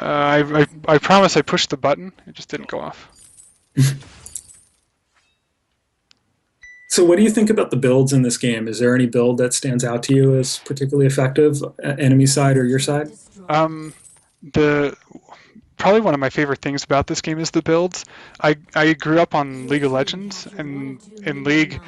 I promise I pushed the button. It just didn't go off. So what do you think about the builds in this game? Is there any build that stands out to you as particularly effective, enemy side or your side? Um, the Probably one of my favorite things about this game is the builds. I grew up on League of Legends, and in League,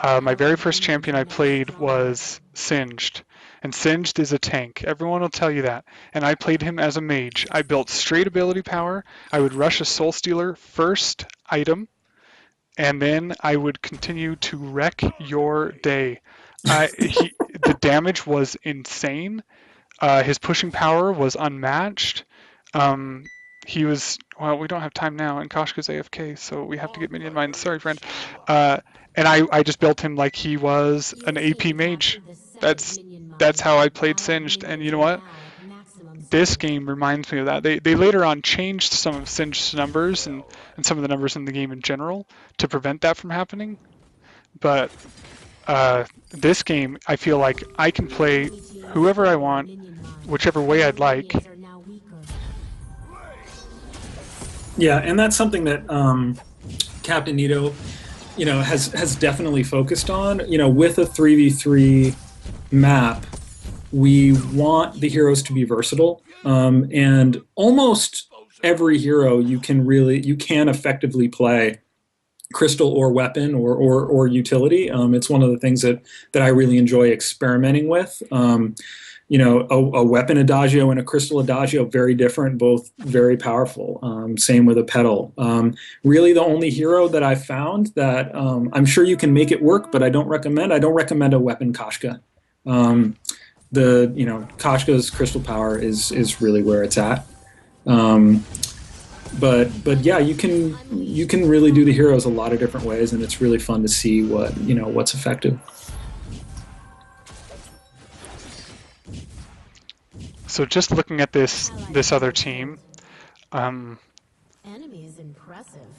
my very first champion I played was Singed. And Singed is a tank. Everyone will tell you that. And I played him as a mage. I built straight ability power. I would rush a Soul Stealer first item, and then I would continue to wreck your day. The damage was insane. His pushing power was unmatched. Um, he was well. We don't have time now, and Koshka's AFK, so we have to get minion mines. Sorry, friend. Uh, and I just built him like he was an AP mage. That's that's how I played Singed. And you know what? This game reminds me of that. They later on changed some of Singed's numbers and some of the numbers in the game in general to prevent that from happening. But this game, I feel like I can play whoever I want, whichever way I'd like. Yeah, and that's something that Captain Nito, has definitely focused on. With a 3v3 map, we want the heroes to be versatile, and almost every hero you can effectively play crystal or weapon or utility. It's one of the things that I really enjoy experimenting with. A weapon adagio and a crystal adagio, very different, both very powerful. Same with a petal. Really, the only hero that I've found that I'm sure you can make it work, but I don't recommend. I don't recommend a weapon Koshka. Koshka's crystal power is really where it's at. But yeah, you can really do the heroes a lot of different ways, and it's really fun to see what's effective. So just looking at this other team, um,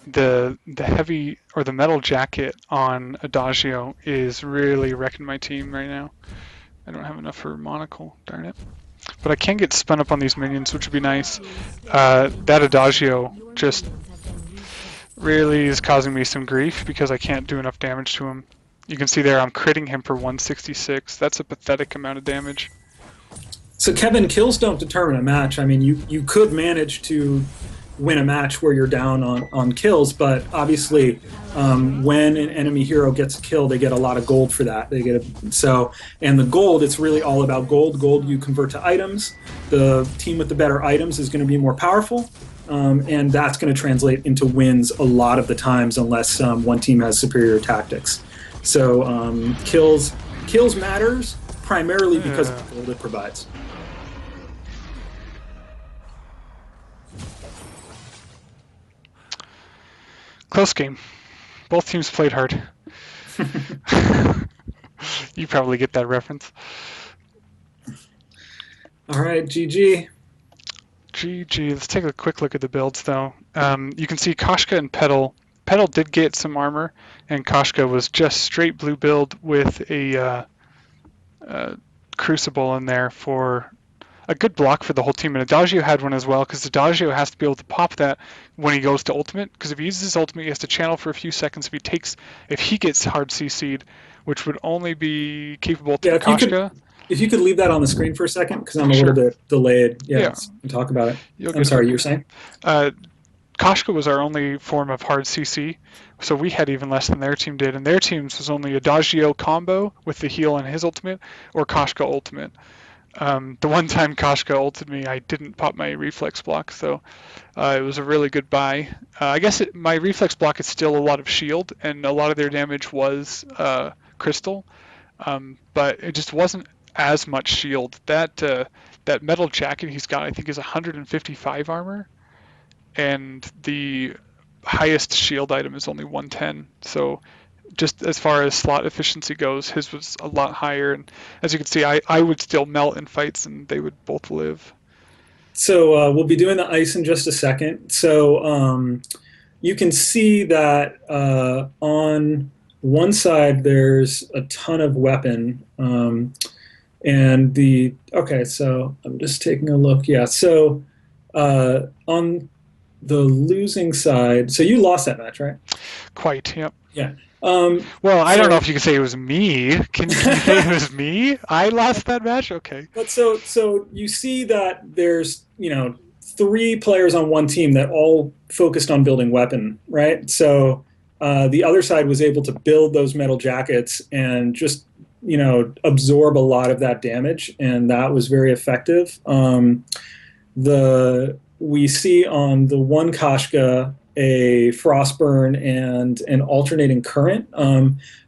the heavy or the metal jacket on Adagio is really wrecking my team right now. I don't have enough for Monocle, darn it. But I can get spun up on these minions, which would be nice. That Adagio just really is causing me some grief because I can't do enough damage to him. You can see there I'm critting him for 166. That's a pathetic amount of damage. So Kevin, kills don't determine a match. I mean, you could manage to win a match where you're down on kills, but obviously when an enemy hero gets killed, they get a lot of gold for that. And the gold, it's really all about gold. Gold you convert to items. The team with the better items is going to be more powerful, and that's going to translate into wins a lot of the times, unless one team has superior tactics. So kills matters primarily because of the gold it provides. Close game. Both teams played hard. You probably get that reference. All right, GG. GG. Let's take a quick look at the builds, though. You can see Koshka and Petal. Petal did get some armor, and Koshka was just straight blue build with a Crucible in there for a good block for the whole team. And Adagio had one as well, because Adagio has to be able to pop that when he goes to ultimate, because if he uses his ultimate, he has to channel for a few seconds. If he gets hard CC'd, which would only be capable to Koshka. If you could leave that on the screen for a second, because I'm a Sure. little bit delayed. Yeah. Talk about it. I'm sorry, you were saying? Koshka was our only form of hard CC, so we had even less than their team did, and their team's was only Adagio combo with the heal and his ultimate, or Koshka ultimate. The one time Koshka ulted me, I didn't pop my reflex block, so it was a really good buy. I guess my reflex block is still a lot of shield, and a lot of their damage was crystal, but it just wasn't as much shield. That metal jacket he's got, I think, is 155 armor, and the highest shield item is only 110. So just as far as slot efficiency goes, his was a lot higher. And as you can see, I would still melt in fights, and they would both live. So we'll be doing the ice in just a second. So you can see that on one side there's a ton of weapon. So I'm just taking a look. Yeah, so On the losing side, so you lost that match, right? Quite, yep. Yeah. Well, I don't know So, if you can say it was me. Can you say it was me? I lost that match? Okay. but so you see that there's three players on one team that all focused on building weapon, right? So the other side was able to build those metal jackets and just absorb a lot of that damage, and that was very effective. The We see on the one Kashka a frostburn and an alternating current.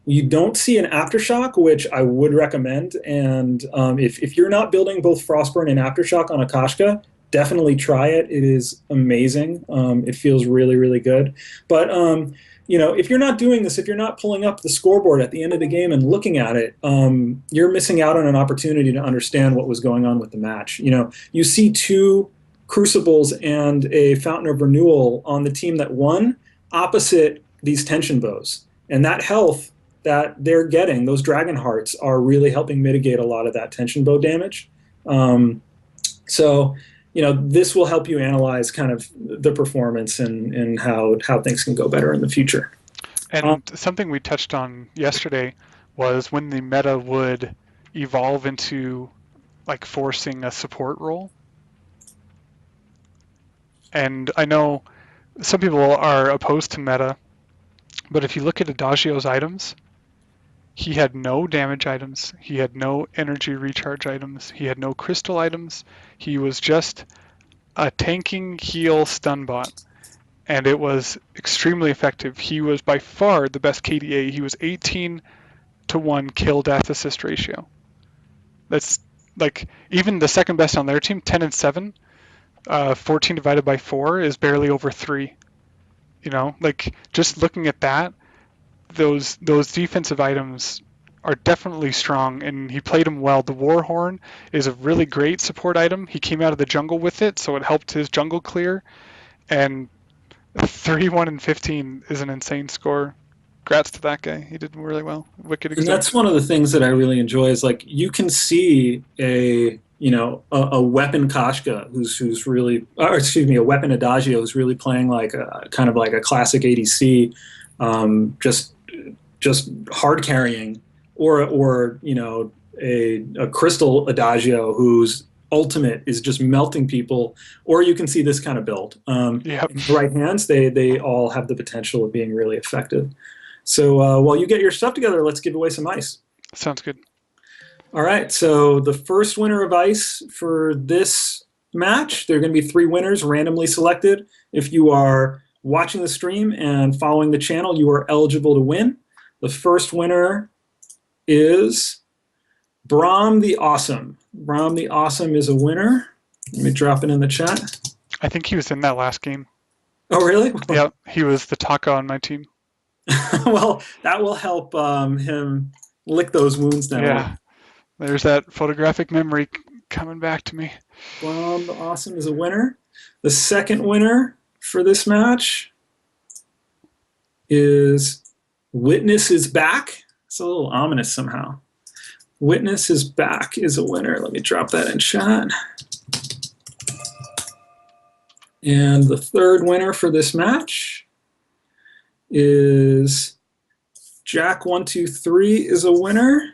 You don't see an aftershock, which I would recommend. And if you're not building both frostburn and aftershock on a Kashka, definitely try it. It is amazing. It feels really, really good. But if you're not doing this, if you're not pulling up the scoreboard at the end of the game and looking at it, you're missing out on an opportunity to understand what was going on with the match. You see two Crucibles and a Fountain of Renewal on the team that won opposite these tension bows. And that health that they're getting, those dragon hearts, are really helping mitigate a lot of that tension bow damage. So, this will help you analyze kind of the performance and how things can go better in the future. And something we touched on yesterday was when the meta would evolve into like forcing a support role. And I know some people are opposed to meta, but if you look at Adagio's items, he had no damage items, he had no energy recharge items, he had no crystal items, he was just a tanking heal stun bot, and it was extremely effective. He was by far the best KDA. He was 18-1 kill death assist ratio. That's like even the second best on their team, 10-7. 14 divided by 4 is barely over 3. Like just looking at that, those defensive items are definitely strong, and he played them well. The Warhorn is a really great support item. He came out of the jungle with it, so it helped his jungle clear. And 31-15 is an insane score. Congrats to that guy. He did really well. Wicked And exam. that's one of the things that I really enjoy is like you can see a weapon Kashka who's really, or excuse me, a weapon Adagio who's really playing like a kind of like a classic ADC, just hard carrying, or a crystal Adagio whose ultimate is just melting people, or you can see this kind of build. Yep. In the right hands, they all have the potential of being really effective. So while you get your stuff together, let's give away some ice. Sounds good. All right, so the first winner of ice for this match, there are going to be 3 winners randomly selected. If you are watching the stream and following the channel, you are eligible to win. The first winner is Brahm the Awesome. Brahm the Awesome is a winner. Let me drop it in the chat. I think he was in that last game. Oh, really? Yep, he was the Taka on my team. Well, that will help him lick those wounds now. Yeah, there's that photographic memory coming back to me. Brahm the Awesome is a winner. The second winner for this match is Witness is Back. It's a little ominous somehow. Witness is Back is a winner. Let me drop that in chat. And the third winner for this match is Jack123 is a winner.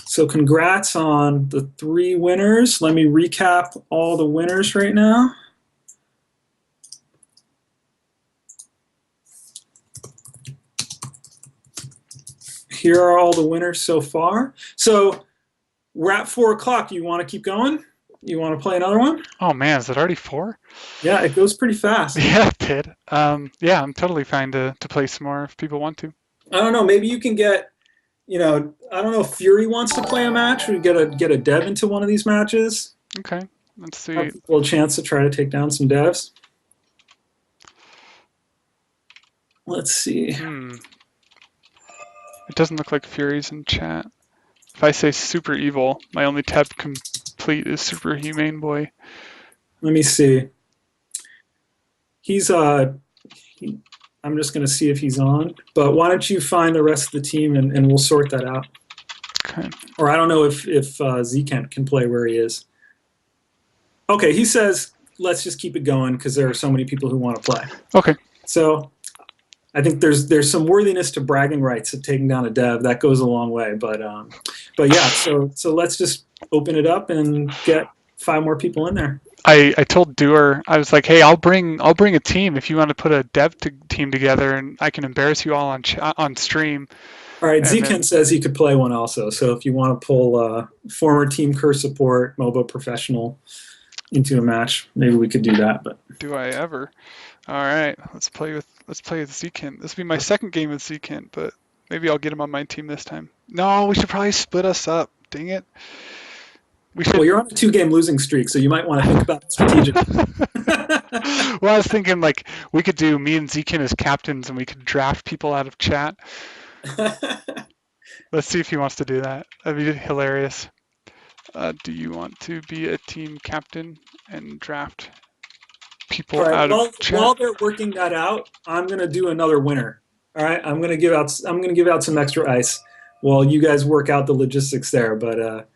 So congrats on the 3 winners. Let me recap all the winners right now. Here are all the winners so far. So we're at 4 o'clock. You want to keep going? You want to play another one? Oh man, is it already 4? Yeah, it goes pretty fast. Yeah, it did. Yeah, I'm totally fine to play some more if people want to. I don't know. Maybe you can get, I don't know if Fury wants to play a match. We get a dev into one of these matches. Okay, let's see. Have people a chance to try to take down some devs. Let's see. It doesn't look like Fury's in chat. If I say super evil, my only tab complete is super humane boy. Let me see. He's I'm just going to see if he's on. But why don't you find the rest of the team and we'll sort that out. Okay. Or I don't know if Zkent can play where he is. Okay, he says let's just keep it going because there are so many people who want to play. Okay. So I think there's some worthiness to bragging rights of taking down a dev. That goes a long way. But yeah. So let's just open it up and get 5 more people in there. I told Doer, I was like, hey, I'll bring a team if you want to put a team together, and I can embarrass you all on stream. All right, And Zken then says he could play one also. So if you want to pull former Team Curse support, MOBA professional into a match, maybe we could do that. But do I ever? All right, let's play with Zkin. This will be my second game with Zkin, but maybe I'll get him on my team this time. No, we should probably split us up. Dang it. We well, should. you're on a 2 game losing streak, so you might want to think about it strategically. Well, I was thinking like we could do me and Zkin as captains, and we could draft people out of chat. Let's see if he wants to do that. That'd be hilarious. Do you want to be a team captain and draft All people right. out of chat? While they're working that out, I'm gonna do another winner. All right. I'm gonna give out some extra ice while you guys work out the logistics there. But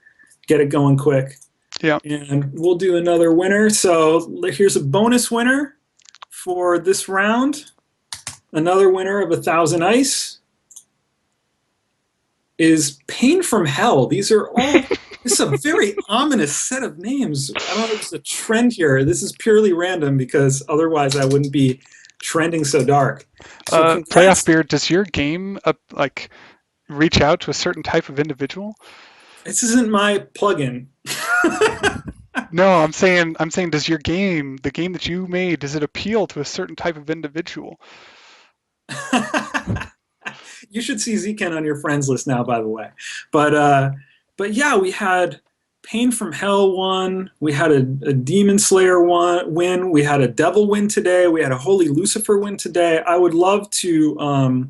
get it going quick, Yeah. and we'll do another winner. So here's a bonus winner for this round. Another winner of 1,000 ice is Pain from Hell. These are all. This is a very ominous set of names. I don't know if there's a trend here. This is purely random because otherwise I wouldn't be trending so dark. So Playoff congrats. Beard, does your game like reach out to a certain type of individual? This isn't my plugin. No, I'm saying does your game, the game that you made, does it appeal to a certain type of individual? You should see Zken on your friends list now, by the way. But yeah, we had Pain from Hell one. We had a Demon Slayer win. We had a Devil win today. We had a Holy Lucifer win today. I would love to,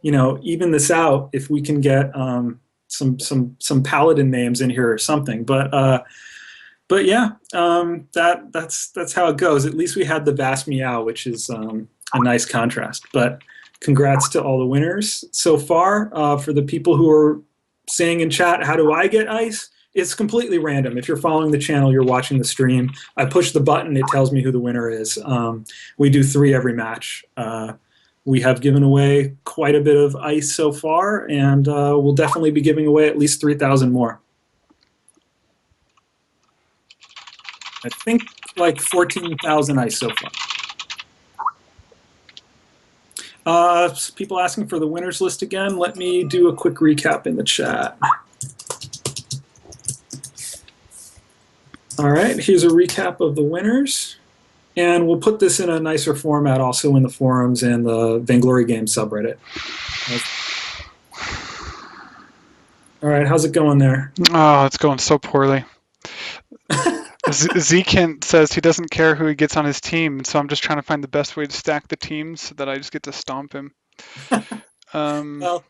even this out if we can get some paladin names in here or something. But yeah, that's how it goes. At least we had the Vast Meow, which is a nice contrast. But congrats to all the winners so far. For the people who are saying in chat, how do I get ice? It's completely random. If you're following the channel, you're watching the stream. I push the button, it tells me who the winner is. We do 3 every match. We have given away quite a bit of ice so far, and we'll definitely be giving away at least 3,000 more. I think like 14,000 ice so far. People asking for the winners list again. Let me do a quick recap in the chat. All right, here's a recap of the winners. And we'll put this in a nicer format also in the forums and the Vainglory Games subreddit. All right, how's it going there? Oh, it's going so poorly. Zekent says he doesn't care who he gets on his team, so I'm just trying to find the best way to stack the teams so that I just get to stomp him. Well,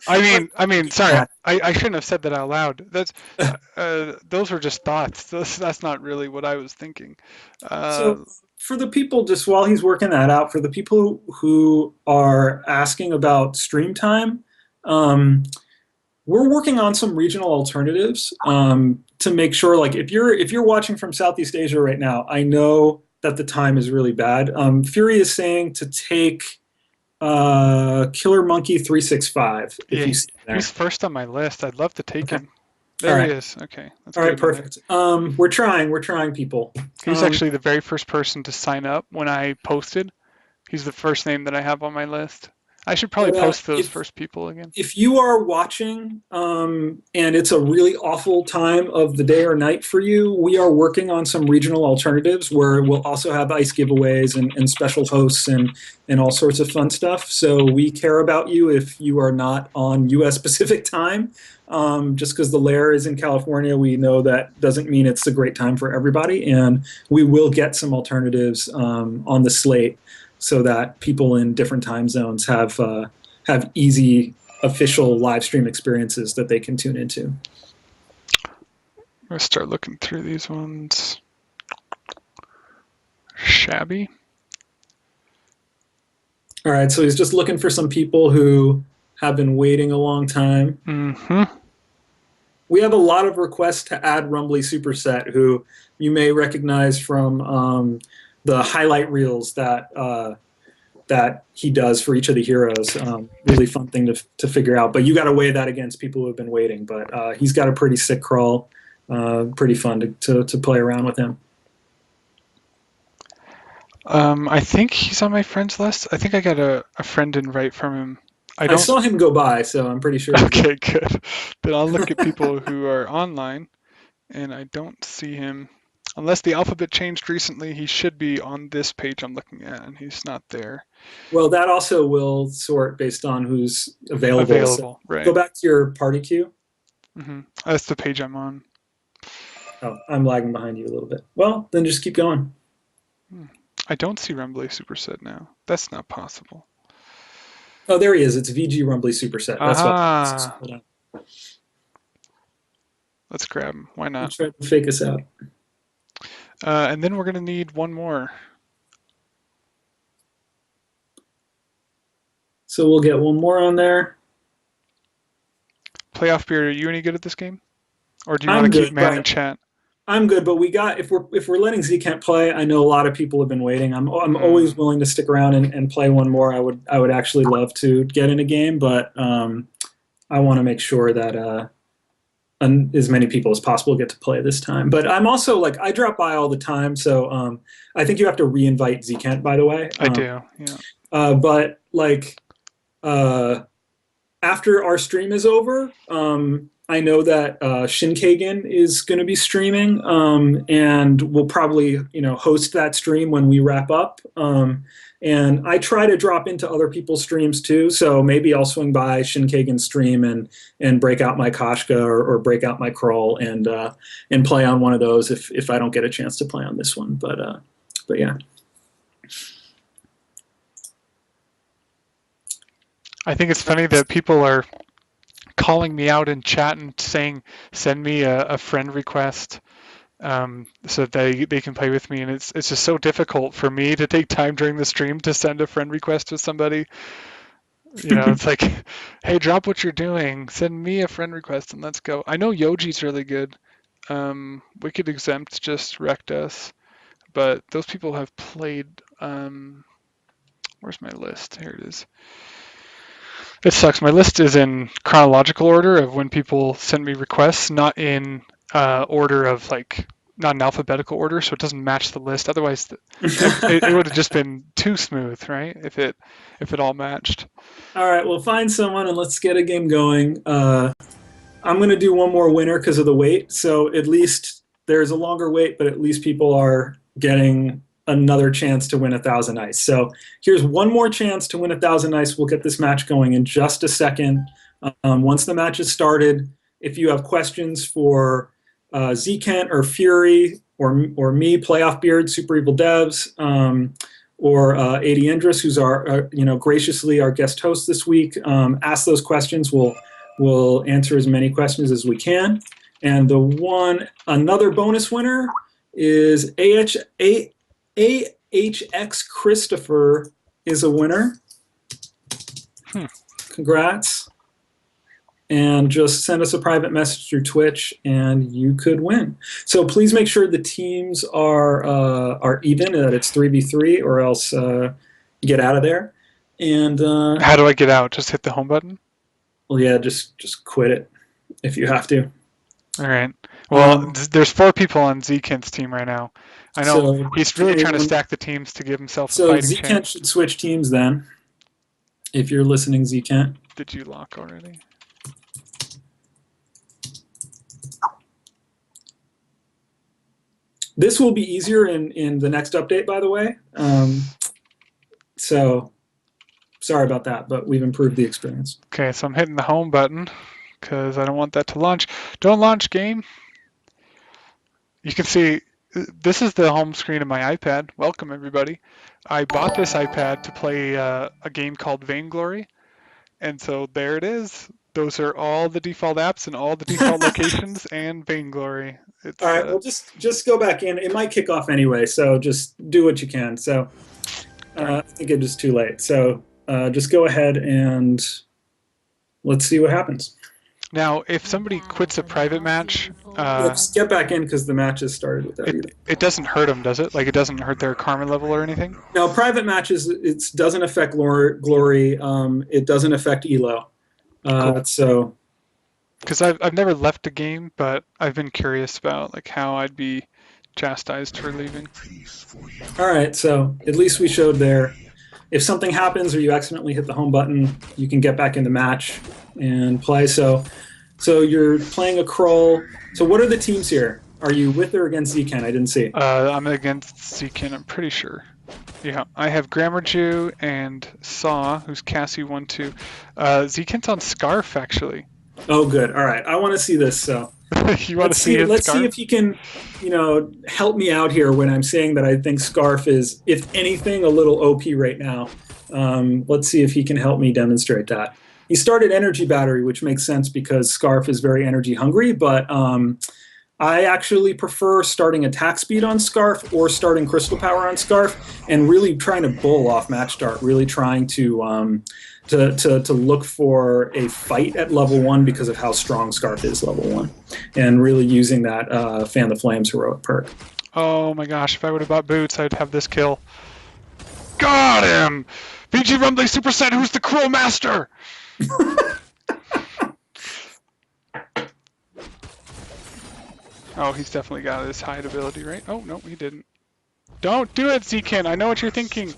I mean, sorry, I shouldn't have said that out loud. Those were just thoughts. That's not really what I was thinking. So for the people, just while he's working that out, for the people who are asking about stream time, we're working on some regional alternatives to make sure, like if you're watching from Southeast Asia right now, I know that the time is really bad. Fury is saying to take Killer Monkey 365. If Yeah, you see there. he's first on my list. I'd love to take Okay. him. There All he right. is. Okay, let's All get right. him in there. Perfect. We're trying, people. He's actually the very first person to sign up when I posted. He's the first name that I have on my list. I should probably post those first people again. If you are watching and it's a really awful time of the day or night for you, we are working on some regional alternatives where we'll also have ice giveaways and special hosts and all sorts of fun stuff. So we care about you if you are not on U.S. Pacific time. Just because the lair is in California, we know that doesn't mean it's a great time for everybody. And we will get some alternatives on the slate so that people in different time zones have easy official live stream experiences that they can tune into. I'm gonna start looking through these ones. Shabby. All right, so he's just looking for some people who have been waiting a long time. Mm-hmm. We have a lot of requests to add Rumbly Superset, who you may recognize from the highlight reels that he does for each of the heroes. Really fun thing to figure out. But you got to weigh that against people who have been waiting. But he's got a pretty sick crawl. Pretty fun to play around with him. I think he's on my friends list. I think I got a friend invite from him. I I don't. saw him go by, so I'm pretty sure he's in. Okay, good. Then I'll look at people who are online, and I don't see him. Unless the alphabet changed recently, he should be on this page I'm looking at, and he's not there. Well, that also will sort based on who's available. So Available, right? go back to your party queue. That's the page I'm on. Oh, I'm lagging behind you a little bit. Well, then just keep going. I don't see Rumbly Superset now. That's not possible. Oh, there he is. It's VG Rumbly Superset. That's Aha! why. Let's grab him. Why I'm not? trying to fake us out. And then we're gonna need one more. So we'll get one more on there. Playoff Beard, are you any good at this game? Or do you want I'm to keep good, manning but chat? I'm good. But we got if we're letting Zkent play, I know a lot of people have been waiting. I'm always willing to stick around and play one more. I would actually love to get in a game, but I want to make sure that as many people as possible get to play this time. But I'm also like I drop by all the time, so I think you have to re-invite Zkent, by the way. I do, yeah. But like after our stream is over, I know that Shinkagen is going to be streaming, and we'll probably host that stream when we wrap up. And I try to drop into other people's streams too, so maybe I'll swing by Shinkagen's stream and break out my Koshka or break out my Krull and play on one of those if I don't get a chance to play on this one. But yeah. I think it's funny that people are calling me out in chat and saying, send me a friend request so that they can play with me. And it's just so difficult for me to take time during the stream to send a friend request to somebody. It's like, hey, drop what you're doing. Send me a friend request and let's go. I know Yoji's really good. Wicked Exempt just wrecked us. But those people have played... where's my list? Here it is. It sucks. My list is in chronological order of when people send me requests, not in order of not in alphabetical order, so it doesn't match the list. Otherwise, it would have just been too smooth, right? If it all matched. All right, well, find someone and let's get a game going. I'm going to do one more winner because of the wait, so at least there's a longer wait, but at least people are getting another chance to win 1,000 ice. So here's one more chance to win 1,000 ice. We'll get this match going in just a second. Once the match is started, if you have questions for Zkent or Fury or me, Playoff Beard, Super Evil Devs, or Adi Endris, who's our graciously our guest host this week, ask those questions. We'll answer as many questions as we can. And another bonus winner is AHX Christopher is a winner. Congrats. And just send us a private message through Twitch and you could win. So please make sure the teams are even, that it's 3v3 or else get out of there. And how do I get out? Just hit the home button? Well, yeah, just quit it if you have to. All right. Well, there's 4 people on Zkent's team right now. I know he's really trying to stack the teams to give himself a fighting chance. So Zkent should switch teams then, if you're listening, Zkent. Did you lock already? This will be easier in the next update, by the way. So sorry about that, but we've improved the experience. Okay, so I'm hitting the home button because I don't want that to launch. Don't launch game. You can see this is the home screen of my iPad. Welcome, everybody. I bought this iPad to play a game called Vainglory. And so there it is. Those are all the default apps and all the default locations and Vainglory. All right, well, just go back in. It might kick off anyway, so just do what you can. So I think it is too late. So just go ahead and let's see what happens. Now, if somebody quits a private match, Yeah, just get back in because the match has started without you. it doesn't hurt them, does it? Like it doesn't hurt their karma level or anything? Now, private matches, it doesn't affect glory. It doesn't affect elo. Cool. So Because I've never left a game, but I've been curious about like how I'd be chastised for leaving. all right, so at least we showed there. If something happens or you accidentally hit the home button, you can get back in the match and play. So you're playing a crawl. So what are the teams here? Are you with or against Zken? I didn't see. I'm against Zekin, I'm pretty sure. Yeah, I have Grammar Jew and Saw, who's Cassie 1-2. Zekin's on Scarf, actually. Oh, good. All right, I want to see this. So You want to see his let's see Scarf? if you can, help me out here when I'm saying that I think Scarf is, if anything, a little OP right now. Let's see if he can help me demonstrate that. He started Energy Battery, which makes sense because Scarf is very energy hungry, but I actually prefer starting Attack Speed on Scarf or starting Crystal Power on Scarf and really trying to bull off match start, really trying to look for a fight at level 1 because of how strong Scarf is level 1, and really using that Fan the Flames heroic perk. Oh my gosh, if I would have bought boots, I'd have this kill. Got him! VG Rumbly Superset, who's the Cruel Master? Oh, he's definitely got his hide ability, right? Oh, no, he didn't. Don't do it, Zekin. I know what you're thinking.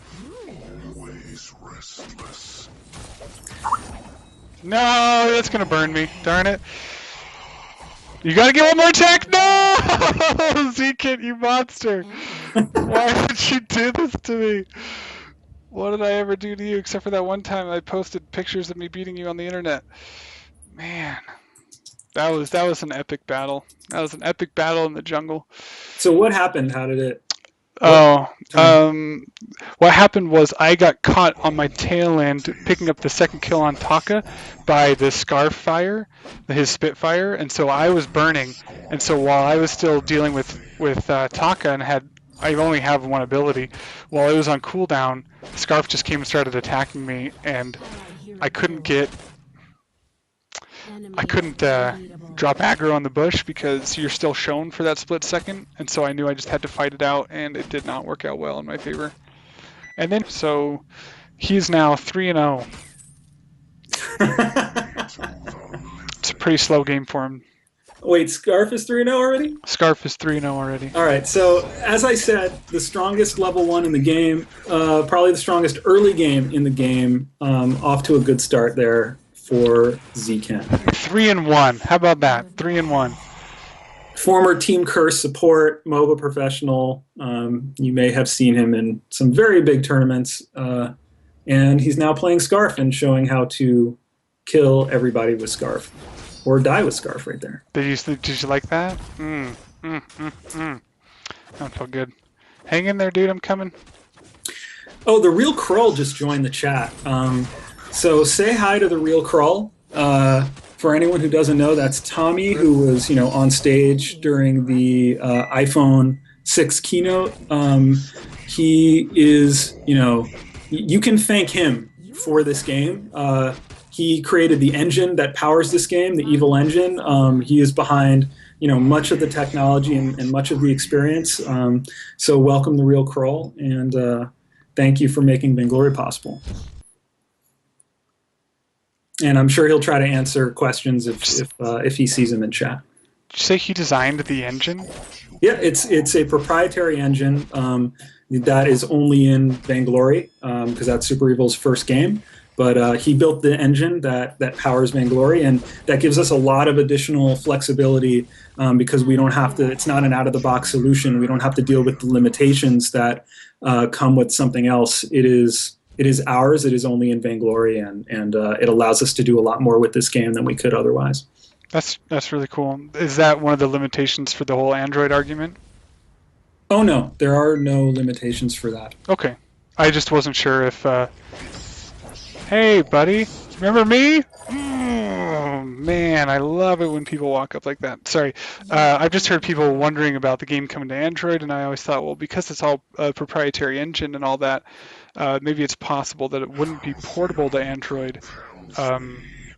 No, that's gonna burn me. Darn it. You gotta get one more attack. No! Zekin, you monster. Why did you do this to me? What did I ever do to you except for that one time I posted pictures of me beating you on the internet? Man, that was an epic battle. That was an epic battle in the jungle. So what happened? How did it? Oh, what happened was I got caught on my tail end picking up the second kill on Taka by the Scarf Fire, his Spitfire, and so I was burning. And so while I was still dealing with Taka and I only have one ability, while it was on cooldown, Scarf just came and started attacking me, and I couldn't drop aggro on the bush because you're still shown for that split second, and so I knew I just had to fight it out, and it did not work out well in my favor. And then, so he's now 3-0. It's a pretty slow game for him. Wait, Scarf is 3-0 already? Scarf is 3-0 already. All right, so as I said, the strongest level 1 in the game, probably the strongest early game in the game, off to a good start there for Zekan. 3-1. How about that? 3-1. Former Team Curse support, MOBA professional. You may have seen him in some very big tournaments, and he's now playing Scarf and showing how to kill everybody with Scarf, or die with Scarf right there. Did you like that? That felt good. Hang in there, dude. I'm coming. Oh, the Real Krull just joined the chat. So say hi to the Real Krull. For anyone who doesn't know, that's Tommy, who was on stage during the iPhone 6 keynote. He is, you can thank him for this game. He created the engine that powers this game, the Evil Engine. He is behind, much of the technology and much of the experience. So welcome the Real Krull, and thank you for making Vainglory possible. And I'm sure he'll try to answer questions if he sees them in chat. Did you say he designed the engine? Yeah, it's a proprietary engine that is only in Vainglory because that's Super Evil's first game. But he built the engine that powers Vainglory, and that gives us a lot of additional flexibility because we don't have to. It's not an out-of-the-box solution. We don't have to deal with the limitations that come with something else. It is ours. It is only in Vainglory, and it allows us to do a lot more with this game than we could otherwise. That's really cool. Is that one of the limitations for the whole Android argument? Oh no, there are no limitations for that. Okay, I just wasn't sure if. Hey, buddy, remember me? Oh, man, I love it when people walk up like that. Sorry, I've just heard people wondering about the game coming to Android, and I always thought, well, because it's all a proprietary engine and all that, maybe it's possible that it wouldn't be portable to Android.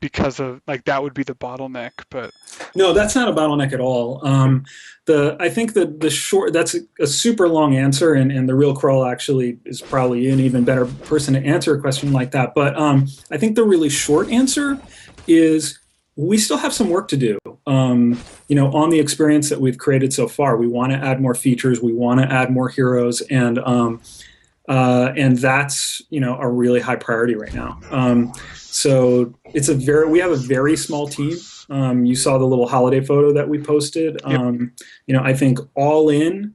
because of like that would be the bottleneck. But No, that's not a bottleneck at all. I think the short that's a super long answer, and the real Kroll actually is probably an even better person to answer a question like that. But I think the really short answer is we still have some work to do. On the experience that we've created so far, we want to add more features, we want to add more heroes, and that's a really high priority right now. So we have a very small team. You saw the little holiday photo that we posted. yep. I think all in,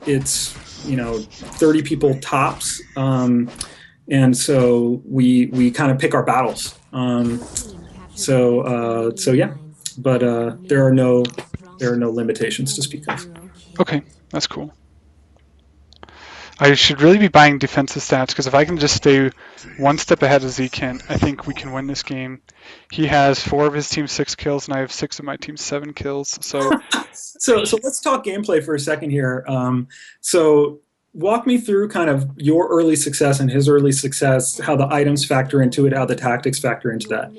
it's 30 people tops, and so we kind of pick our battles. So yeah, but there are no limitations to speak of. Okay, that's cool. I should really be buying defensive stats because if I can just stay one step ahead of Zekent, I think we can win this game. He has 4 of his team's 6 kills, and I have 6 of my team's 7 kills. So, so let's talk gameplay for a second here. So walk me through kind of your early success and his early success, how the items factor into it, how the tactics factor into that.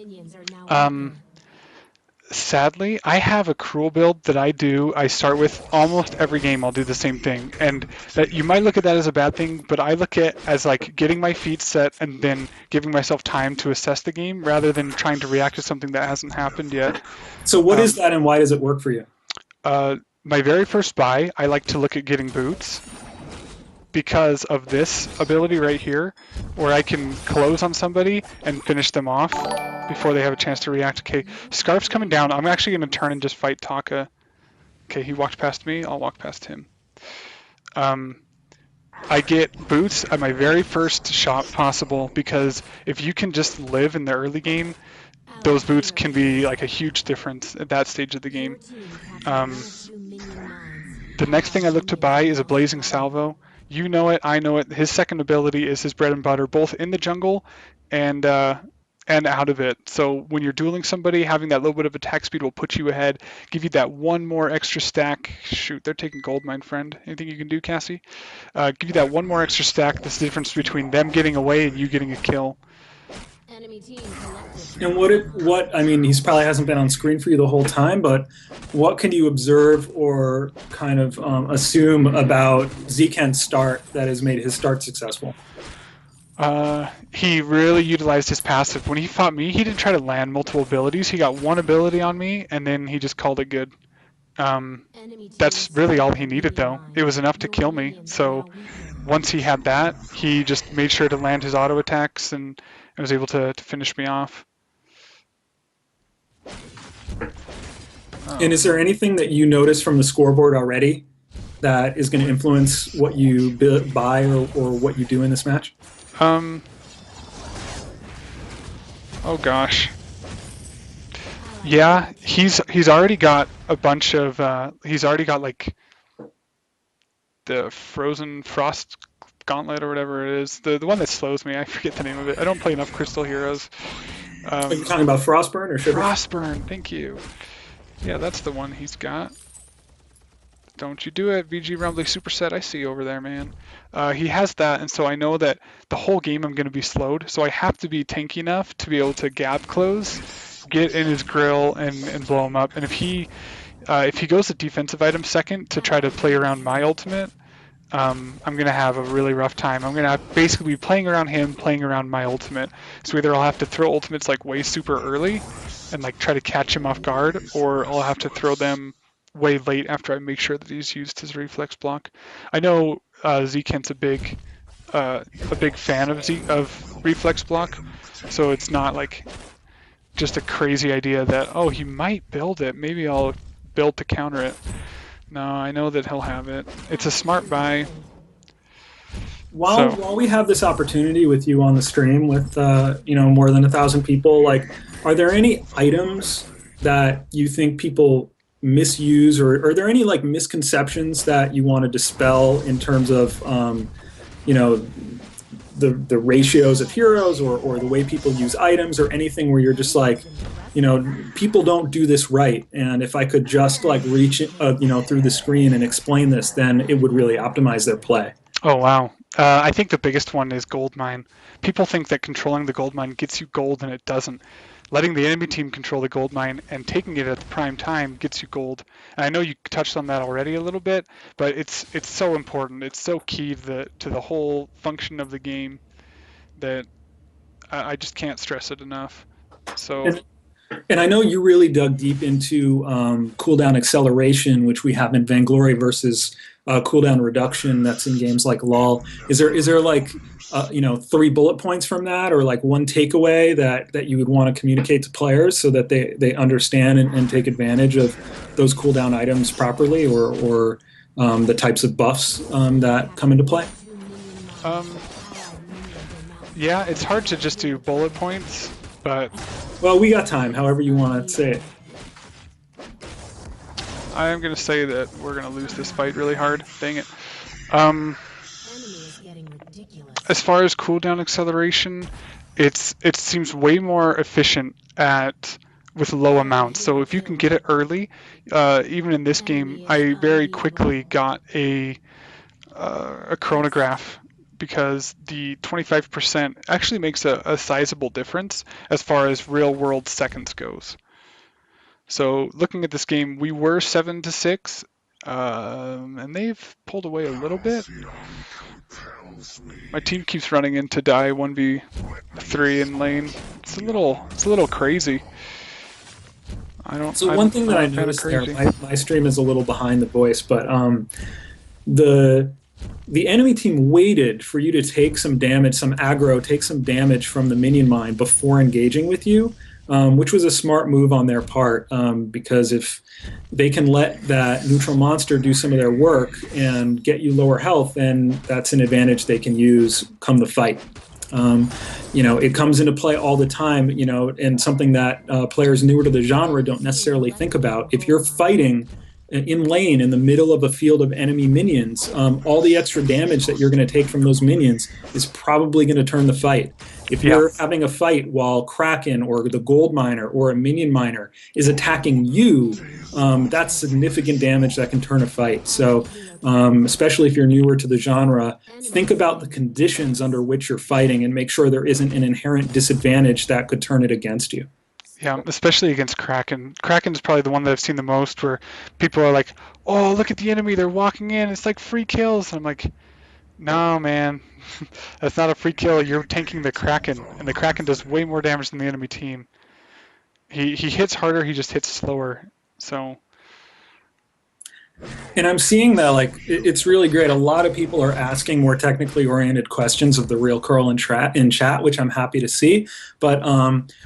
Sadly, I have a cruel build that I do. I start with almost every game. I'll do the same thing, and that you might look at that as a bad thing, but I look at as like getting my feet set and then giving myself time to assess the game rather than trying to react to something that hasn't happened yet. So what is that, and why does it work for you? My very first buy, I like to look at getting boots because of this ability right here, where I can close on somebody and finish them off before they have a chance to react. Okay, Scarf's coming down. I'm actually going to turn and just fight Taka. Okay, he walked past me. I'll walk past him. I get boots at my very first shot possible because if you can just live in the early game, those boots can be like a huge difference at that stage of the game. The next thing I look to buy is a Blazing Salvo. You know it, I know it. His second ability is his bread and butter, both in the jungle and out of it. So when you're dueling somebody, having that little bit of attack speed will put you ahead, give you that one more extra stack. Shoot, they're taking gold, my friend. Anything you can do, Cassie? Give you that one more extra stack. That's the difference between them getting away and you getting a kill. And what I mean, he's probably hasn't been on screen for you the whole time, but what can you observe or kind of assume about Zekent's start that has made his start successful? He really utilized his passive. When he fought me, he didn't try to land multiple abilities. He got one ability on me, and then he just called it good. That's really all he needed, though. It was enough to kill me. So once he had that, he just made sure to land his auto attacks and was able to finish me off. And is there anything that you notice from the scoreboard already that is going to influence what you buy or what you do in this match? Oh gosh. Yeah, he's already got a bunch of he's already got like the Frozen Frost Gauntlet or whatever it is. The one that slows me, I forget the name of it. I don't play enough Crystal Heroes. Are you talking about Frostburn or Shiver? Frostburn, thank you. Yeah, that's the one he's got. Don't you do it, VG Rumbly Superset. I see you over there, man. He has that, and so I know that the whole game I'm going to be slowed, so I have to be tanky enough to be able to gap close, get in his grill, and blow him up. And if he goes to defensive item second to try to play around my ultimate, I'm going to have a really rough time. I'm going to basically be playing around him, playing around my ultimate. So either I'll have to throw ultimates like way super early and like try to catch him off guard, or I'll have to throw them way late after I make sure that he's used his reflex block. I know Zekent's a big fan of reflex block, so it's not like just a crazy idea that, oh, he might build it. Maybe I'll build to counter it. No, I know that he'll have it. It's a smart buy. While we have this opportunity with you on the stream with more than 1,000 people, like, are there any items that you think people misuse, or are there any like misconceptions that you want to dispel in terms of the ratios of heroes or the way people use items, or anything where you're just like, people don't do this right, and if I could just like reach through the screen and explain this, then it would really optimize their play? Oh wow. I think the biggest one is gold mine. People think that controlling the gold mine gets you gold, and it doesn't. Letting the enemy team control the gold mine and taking it at the prime time gets you gold. And I know you touched on that already a little bit, but it's so important. It's so key to the whole function of the game that I just can't stress it enough. So And And I know you really dug deep into cooldown acceleration, which we have in Vainglory versus cooldown reduction that's in games like LoL. Is there like three bullet points from that, or like one takeaway that you would want to communicate to players so that they understand and take advantage of those cooldown items properly, or the types of buffs that come into play? um, yeah, it's hard to just do bullet points, but Well, we got time. However you want to say it. I'm gonna say that we're gonna lose this fight really hard. Dang it. Um, as far as cooldown acceleration, it seems way more efficient at with low amounts. So if you can get it early, even in this game, I very quickly got a chronograph because the 25% actually makes a sizable difference as far as real world seconds goes. So looking at this game, we were 7-6, and they've pulled away a little bit. My team keeps running in to die 1v3 in lane. It's a little crazy. So one I'm thing that not I a fan of noticed there, crazy. my stream is a little behind the voice, but the the enemy team waited for you to take some damage, some aggro, take some damage from the minion mine before engaging with you, which was a smart move on their part. Because if they can let that neutral monster do some of their work and get you lower health, then that's an advantage they can use come the fight. Um, it comes into play all the time, and something that players newer to the genre don't necessarily think about. If you're fighting in lane in the middle of a field of enemy minions, all the extra damage that you're going to take from those minions is probably going to turn the fight. If Yeah, you're having a fight while Kraken or the gold miner or a minion miner is attacking you, that's significant damage that can turn a fight. So, especially if you're newer to the genre, think about the conditions under which you're fighting and make sure there isn't an inherent disadvantage that could turn it against you. yeah, especially against Kraken. Kraken's probably the one that I've seen the most where people are like, "Oh, look at the enemy! They're walking in. It's like free kills." And I'm like, "No, man, that's not a free kill. You're tanking the Kraken, and the Kraken does way more damage than the enemy team. He hits harder. He just hits slower. So And I'm seeing that like it's really great. A lot of people are asking more technically oriented questions of the real Curl in chat, which I'm happy to see. But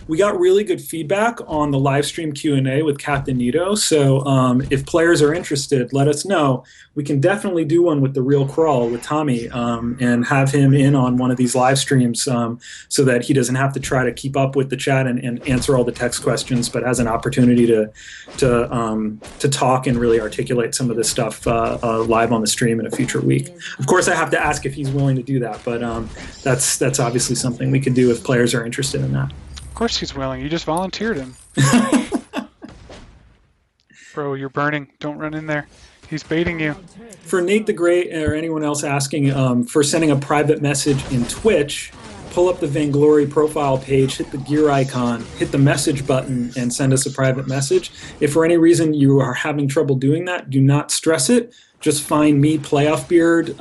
we got really good feedback on the live stream Q&A with Captain Nito. So if players are interested, let us know. We can definitely do one with the real Crawl with Tommy, and have him in on one of these live streams, so that he doesn't have to try to keep up with the chat and answer all the text questions, but has an opportunity to talk and really articulate some of this stuff live on the stream in a future week. Of course, I have to ask if he's willing to do that, but that's obviously something we could do if players are interested in that. of course he's willing. You just volunteered him, bro. You're burning. Don't run in there. He's baiting you. For Nate the Great or anyone else asking for sending a private message in Twitch, pull up the Vainglory profile page, hit the gear icon, hit the message button, and send us a private message. If for any reason you are having trouble doing that, do not stress it. Just find me, Playoff Beard,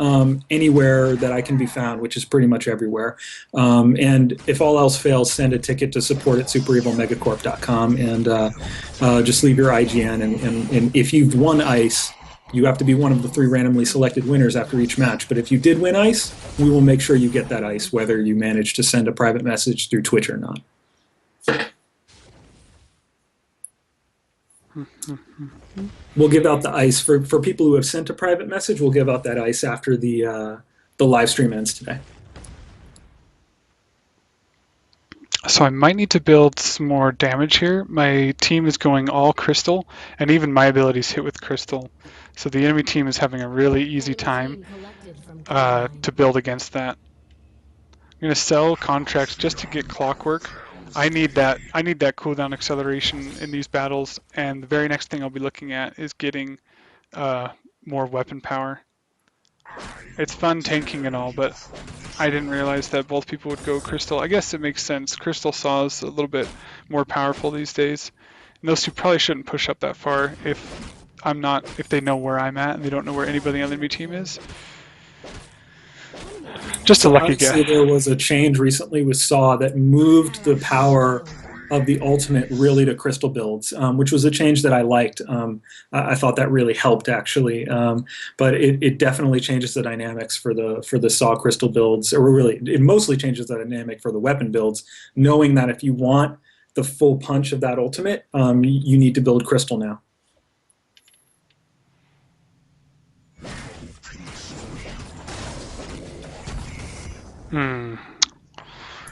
anywhere that I can be found, which is pretty much everywhere. And if all else fails, send a ticket to support@superevilmegacorp.com and just leave your IGN. And if you've won ICE, you have to be one of the 3 randomly selected winners after each match. But if you did win ICE, we will make sure you get that ICE, whether you manage to send a private message through Twitch or not. We'll give out the ICE for people who have sent a private message. We'll give out that ICE after the live stream ends today. So I might need to build some more damage here. My team is going all crystal, and even my abilities hit with crystal. So the enemy team is having a really easy time to build against that. I'm going to sell contracts just to get clockwork. I need that cooldown acceleration in these battles, and the very next thing I'll be looking at is getting more weapon power. It's fun tanking and all, but I didn't realize that both people would go Crystal. I guess it makes sense. Crystal Saw is a little bit more powerful these days. And those two probably shouldn't push up that far if they know where I'm at and they don't know where anybody on the enemy team is. Just a So lucky guess. obviously there was a change recently with Saw that moved the power of the ultimate really to crystal builds, which was a change that I liked. I thought that really helped actually, but it definitely changes the dynamics for the Saw crystal builds, or really it mostly changes the dynamic for the weapon builds, knowing that if you want the full punch of that ultimate, you need to build crystal now.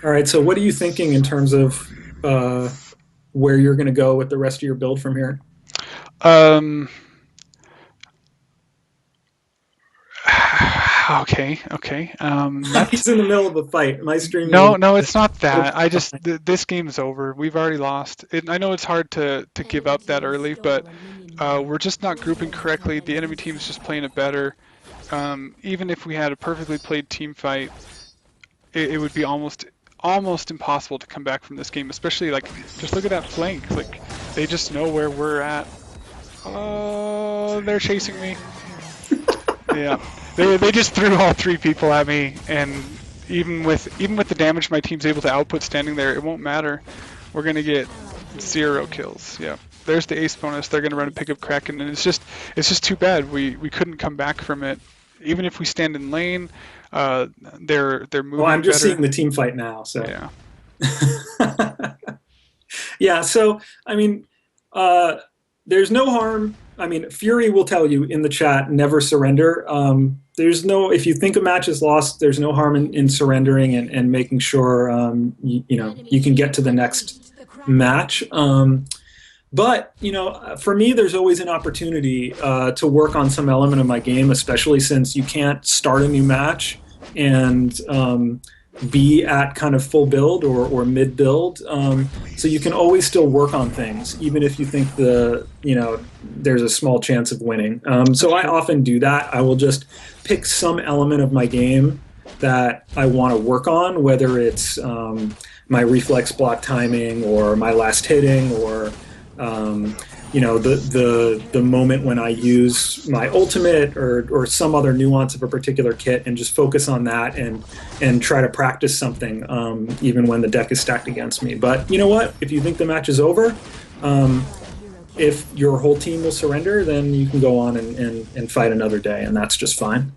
All right, so what are you thinking in terms of where you're going to go with the rest of your build from here? Okay. He's in the middle of a fight. My stream will. No, it's not that. This game is over. We've already lost. I know it's hard to give up that early, but we're just not grouping correctly. The enemy team's just playing it better. Even if we had a perfectly played team fight, it would be almost impossible to come back from this game. Especially like, just look at that flank. Like, they just know where we're at. Oh, they're chasing me. Yeah. They just threw all three people at me, and even with the damage my team's able to output standing there, it won't matter. We're gonna get 0 kills. Yeah, there's the ace bonus. They're gonna run a pickup Kraken, and it's just too bad we couldn't come back from it. Even if we stand in lane, they're moving. Well, I'm just better. seeing the team fight now. So yeah. Yeah. So I mean, there's no harm. I mean, Fury will tell you in the chat, never surrender. If you think a match is lost, there's no harm in surrendering and making sure you can get to the next match. But for me, there's always an opportunity to work on some element of my game, especially since you can't start a new match and be at kind of full build or mid build. So you can always still work on things, even if you think there's a small chance of winning. So I often do that. I will just pick some element of my game that I want to work on, whether it's my reflex block timing or my last hitting or the moment when I use my ultimate or some other nuance of a particular kit, and just focus on that and try to practice something even when the deck is stacked against me. But you know what? If you think the match is over, if your whole team will surrender, then you can go on and fight another day, and that's just fine.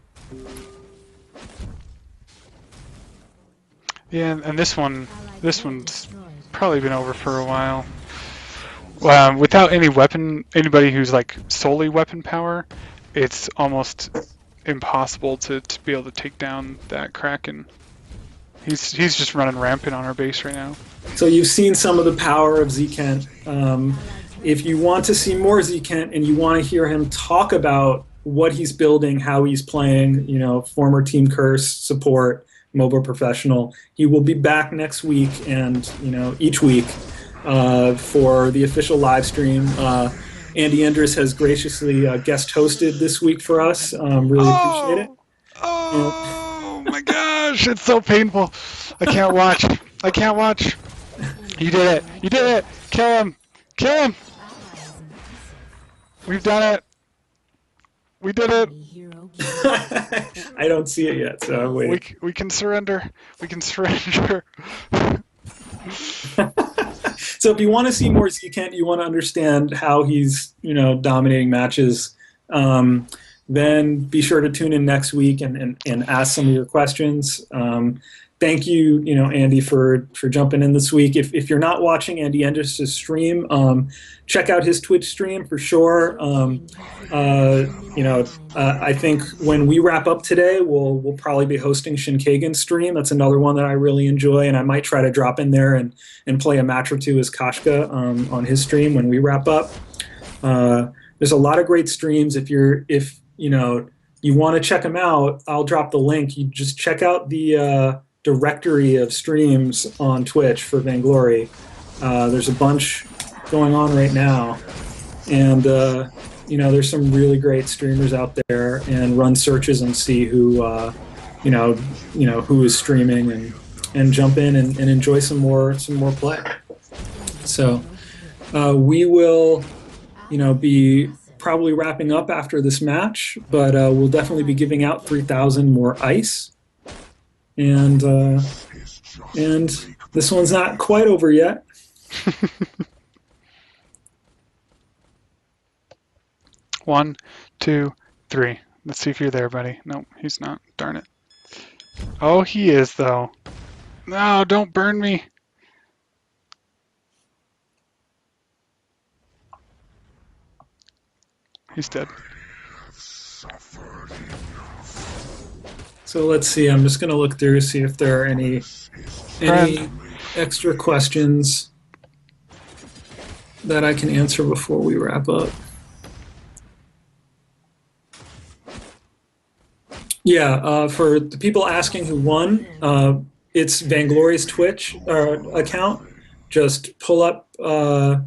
Yeah, and this one's probably been over for a while. Without anybody who's like solely weapon power, it's almost impossible to be able to take down that Kraken. He's just running rampant on our base right now. So you've seen some of the power of Zekent. If you want to see more Zekent and you want to hear him talk about what he's building, how he's playing, former Team Curse support, mobile professional, he will be back next week and each week for the official live stream. Andy Endress has graciously guest hosted this week for us. Really appreciate it. Oh my gosh, it's so painful. I can't watch. You did it. Kill him. We've done it. We did it. I don't see it yet, so I'm waiting. We can surrender. So if you want to see more Zekent, you want to understand how he's dominating matches, then be sure to tune in next week and ask some of your questions. Thank you, Andy, for jumping in this week. If you're not watching Andy Endress' stream, check out his Twitch stream for sure. I think when we wrap up today, we'll probably be hosting Shinkagen's stream. That's another one that I really enjoy, and I might try to drop in there and play a match or two as Kashka on his stream when we wrap up. There's a lot of great streams. If you want to check them out, I'll drop the link. You just check out the directory of streams on Twitch for Vainglory. There's a bunch going on right now, and there's some really great streamers out there, and run searches and see you know, who is streaming, and jump in and enjoy some more play. So we will, be probably wrapping up after this match, but we'll definitely be giving out 3,000 more ice, and this one's not quite over yet. One, two, three. Let's see if you're there, buddy. No, he's not. Darn it. Oh, he is, though. No, don't burn me. He's dead. So let's see. I'm just going to look through, see if there are any extra questions that I can answer before we wrap up. Yeah, for the people asking who won, it's Vainglory's Twitch account. Just pull up the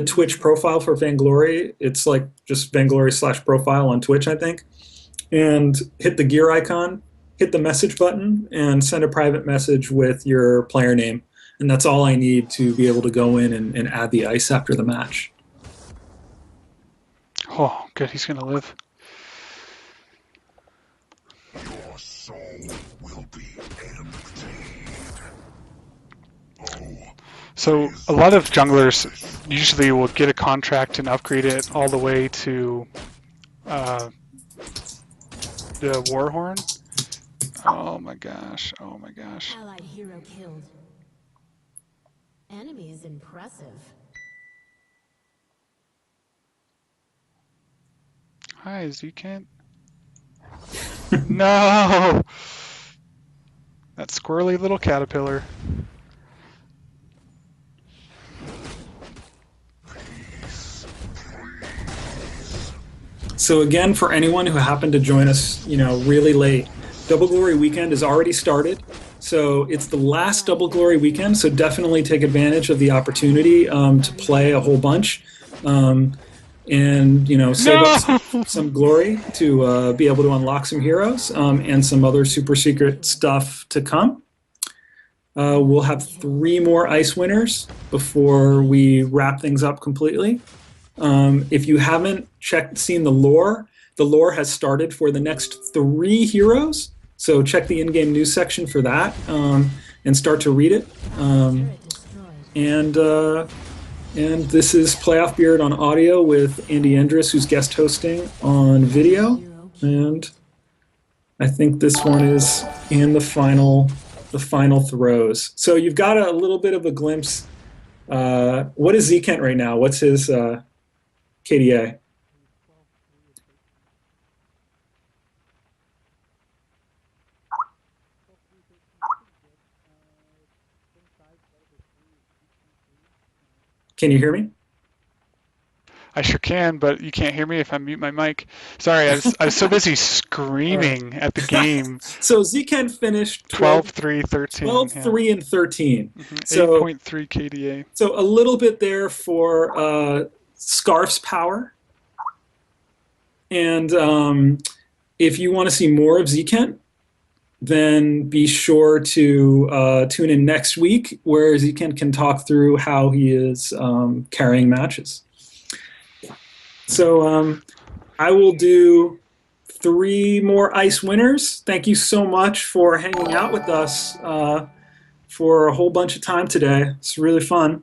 Twitch profile for Vainglory. It's like just Vainglory/profile on Twitch, I think. And hit the gear icon, hit the message button, and send a private message with your player name. And that's all I need to be able to go in and add the ice after the match. Oh, good. He's going to live. Your soul will be emptied. Oh, So a lot of junglers usually will get a contract and upgrade it all the way to the Warhorn. Oh my gosh. Oh my gosh. Allied hero killed. Enemy is impressive. Hi, Zekant. No! That squirrely little caterpillar. So again, for anyone who happened to join us, really late, Double Glory Weekend has already started. So it's the last Double Glory Weekend, so definitely take advantage of the opportunity to play a whole bunch, and save up some glory to be able to unlock some heroes, and some other super secret stuff to come. We'll have 3 more ice winners before we wrap things up completely. If you haven't seen the lore has started for the next 3 heroes. So check the in-game news section for that, and start to read it. And this is Playoff Beard on audio with Andy Endress, who's guest hosting on video. And I think this one is in the final throws. So you've got a little bit of a glimpse. What is Zekent right now? What's his KDA? Can you hear me? I sure can, but you can't hear me if I mute my mic. Sorry, I was so busy screaming at the game. So Zekent finished 12-3, 13. 12-3 and 13. Mm-hmm. So 8.3 KDA. So a little bit there for Scarf's power. And if you want to see more of Zekent, then be sure to tune in next week, where Zekent can talk through how he is carrying matches. So I will do 3 more ice winners. Thank you so much for hanging out with us for a whole bunch of time today. It's really fun.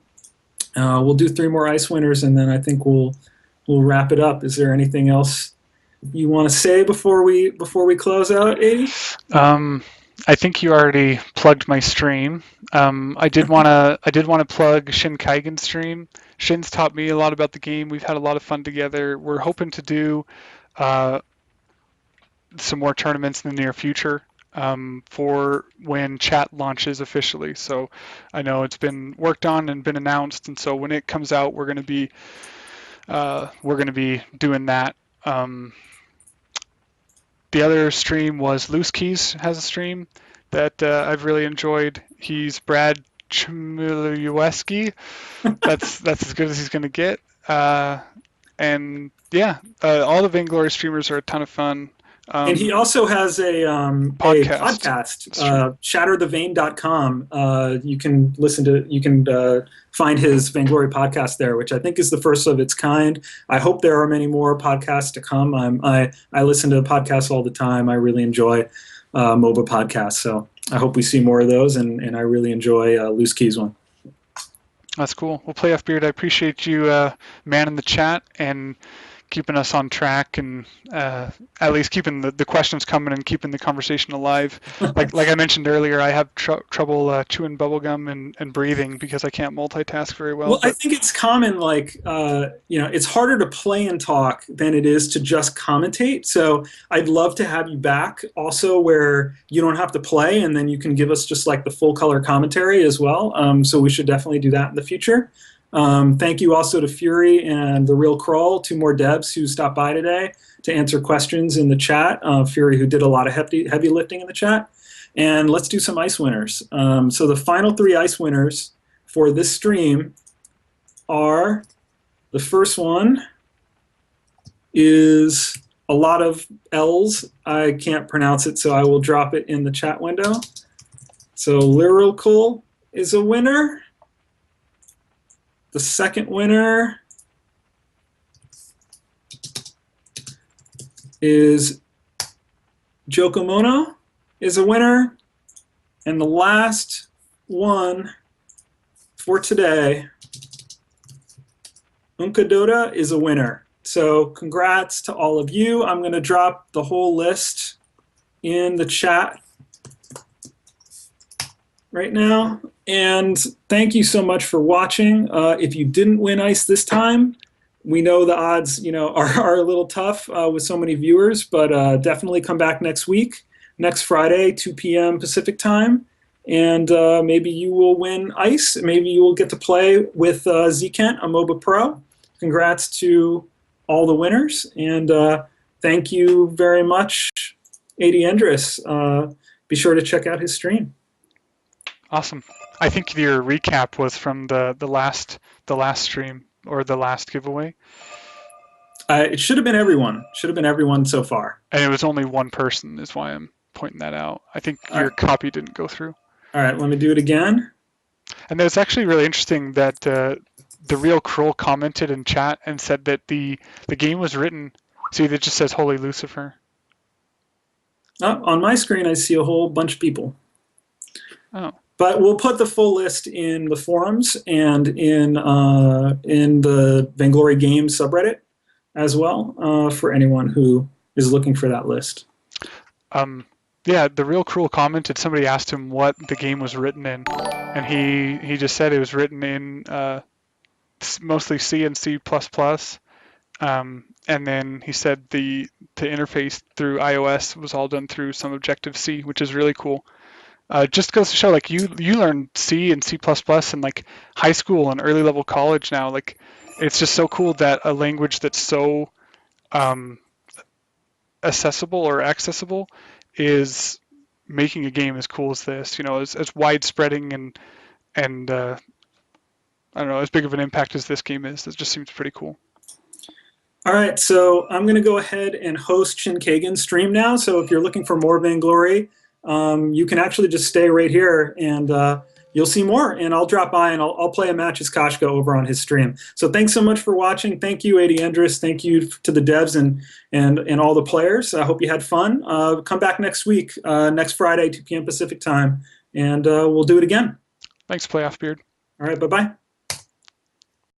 We'll do 3 more ice winners, and then I think we'll wrap it up. Is there anything else you want to say before we close out, 80? I think you already plugged my stream. I did want to plug Shin Kaigen's stream. Shin's taught me a lot about the game. We've had a lot of fun together. We're hoping to do some more tournaments in the near future for when chat launches officially. So I know it's been worked on and been announced, and so when it comes out, we're going to be doing that. The other stream was Loose Keys has a stream that I've really enjoyed. He's Brad Chmielewski. That's as good as he's going to get. And yeah, all the Vainglory streamers are a ton of fun. And he also has a Podcast podcast, stream. shatterthevein.com. You can find his Vainglory podcast there, which I think is the first of its kind. I hope there are many more podcasts to come. I listen to podcasts all the time. I really enjoy MOBA podcasts, so I hope we see more of those, and I really enjoy Loose Keys one. That's cool. Well, Playoff Beard, I appreciate you manning the chat and keeping us on track, and at least keeping the questions coming and keeping the conversation alive. Like I mentioned earlier, I have trouble chewing bubblegum and breathing because I can't multitask very well. Well, I think it's common, it's harder to play and talk than it is to just commentate. So I'd love to have you back also where you don't have to play, and then you can give us just like the full color commentary as well. So we should definitely do that in the future. Thank you also to Fury and The Real Crawl, 2 more devs who stopped by today to answer questions in the chat. Fury, who did a lot of heavy lifting in the chat. And let's do some ice winners. So the final 3 ice winners for this stream are, the first one is a lot of L's. I can't pronounce it, so I will drop it in the chat window. So Lyrical is a winner. The second winner is Jokomono is a winner. And the last one for today, Unkadoda is a winner. So congrats to all of you. I'm going to drop the whole list in the chat right now. And thank you so much for watching. If you didn't win ice this time, we know the odds, are a little tough with so many viewers, but definitely come back next week, next Friday, 2 p.m. Pacific time, and maybe you will win ice. Maybe you will get to play with Zkent, a MOBA pro. Congrats to all the winners, and thank you very much, Adi Endris. Be sure to check out his stream. Awesome. I think your recap was from the last stream or the last giveaway. It should have been everyone. Should have been everyone so far. And it was only one person, is why I'm pointing that out. I think your copy didn't go through. All right, let me do it again. And it was actually really interesting that the Real Cruel commented in chat and said that the game was written. See, it just says Holy Lucifer. On my screen, I see a whole bunch of people. Oh. But we'll put the full list in the forums and in the Vainglory Games subreddit as well for anyone who is looking for that list. Yeah, the Real Cruel commented. Somebody asked him what the game was written in, and he just said it was written in mostly C and C++. And then he said the interface through iOS was all done through some Objective-C, which is really cool. Just goes to show, like, you learn C and C++ in like high school and early level college now. Like, it's just so cool that a language that's so accessible is making a game as cool as this. As widespreading and I don't know, as big of an impact as this game is. It just seems pretty cool. All right, so I'm going to go ahead and host Shinkagen's stream now. So if you're looking for more Vainglory, you can actually just stay right here and you'll see more. And I'll drop by and I'll play a match as Kashka over on his stream. So thanks so much for watching. Thank you, Adi Endris. Thank you to the devs and all the players. I hope you had fun. Come back next week, next Friday, 2 p.m. Pacific time, and we'll do it again. Thanks, Playoff Beard. All right, bye-bye.